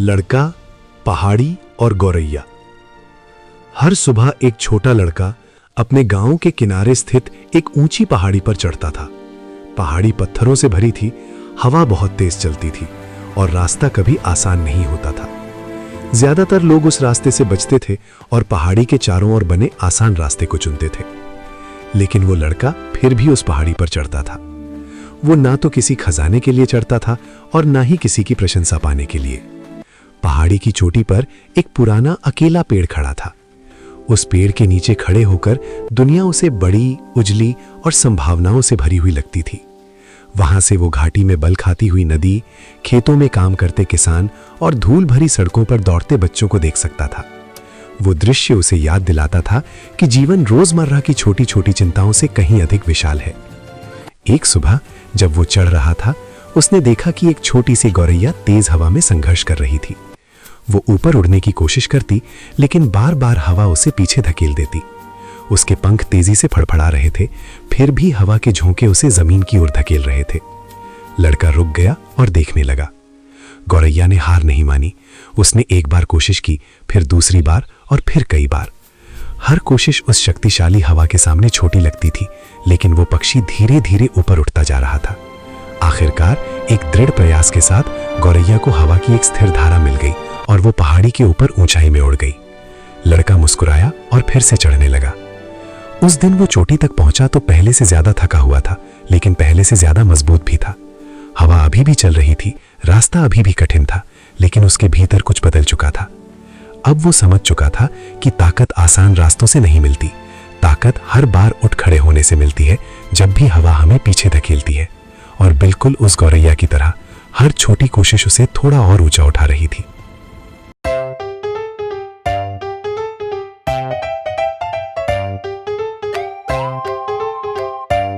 लड़का, पहाड़ी और गौरैया। हर सुबह एक छोटा लड़का अपने गांव के किनारे स्थित एक ऊंची पहाड़ी पर चढ़ता था। पहाड़ी पत्थरों से भरी थी, हवा बहुत तेज चलती थी और रास्ता कभी आसान नहीं होता था। ज्यादातर लोग उस रास्ते से बचते थे और पहाड़ी के चारों ओर बने आसान रास्ते को चुनते थे। लेकिन वो लड़का फिर भी उस पहाड़ी पर चढ़ता था। वो ना तो किसी खजाने के लिए चढ़ता था और ना ही किसी की प्रशंसा पाने के लिए। पहाड़ी की चोटी पर एक पुराना अकेला पेड़ खड़ा था। उस पेड़ के नीचे खड़े होकर दुनिया उसे बड़ी, उजली और संभावनाओं से भरी हुई लगती थी। वहां से वो घाटी में बल खाती हुई नदी, खेतों में काम करते किसान और धूल भरी सड़कों पर दौड़ते बच्चों को देख सकता था। वो दृश्य उसे याद दिलाता था कि जीवन रोजमर्रा की छोटी छोटी चिंताओं से कहीं अधिक विशाल है। एक सुबह जब वो चढ़ रहा था, उसने देखा कि एक छोटी सी गौरैया तेज हवा में संघर्ष कर रही थी। वो ऊपर उड़ने की कोशिश करती, लेकिन बार बार हवा उसे पीछे धकेल देती। उसके पंख तेजी से फड़फड़ा रहे थे, फिर भी हवा के झोंके उसे जमीन की ओर धकेल रहे थे। लड़का रुक गया और देखने लगा। गौरैया ने हार नहीं मानी। उसने एक बार कोशिश की, फिर दूसरी बार और फिर कई बार। हर कोशिश उस शक्तिशाली हवा के सामने छोटी लगती थी, लेकिन वो पक्षी धीरे धीरे ऊपर उठता जा रहा था। आखिरकार एक दृढ़ प्रयास के साथ गौरैया को हवा की एक स्थिर धारा मिल गई और वो पहाड़ी के ऊपर ऊंचाई में उड़ गई। लड़का मुस्कुराया और फिर से चढ़ने लगा। उस दिन वो चोटी तक पहुंचा तो पहले से ज्यादा थका हुआ था, लेकिन पहले से ज्यादा मजबूत भी था। हवा अभी भी चल रही थी, रास्ता अभी भी कठिन था, लेकिन उसके भीतर कुछ बदल चुका था। अब वो समझ चुका था कि ताकत आसान रास्तों से नहीं मिलती। ताकत हर बार उठ खड़े होने से मिलती है, जब भी हवा हमें पीछे धकेलती है। और बिल्कुल उस गौरैया की तरह हर छोटी कोशिश उसे थोड़ा और ऊंचा उठा रही थी।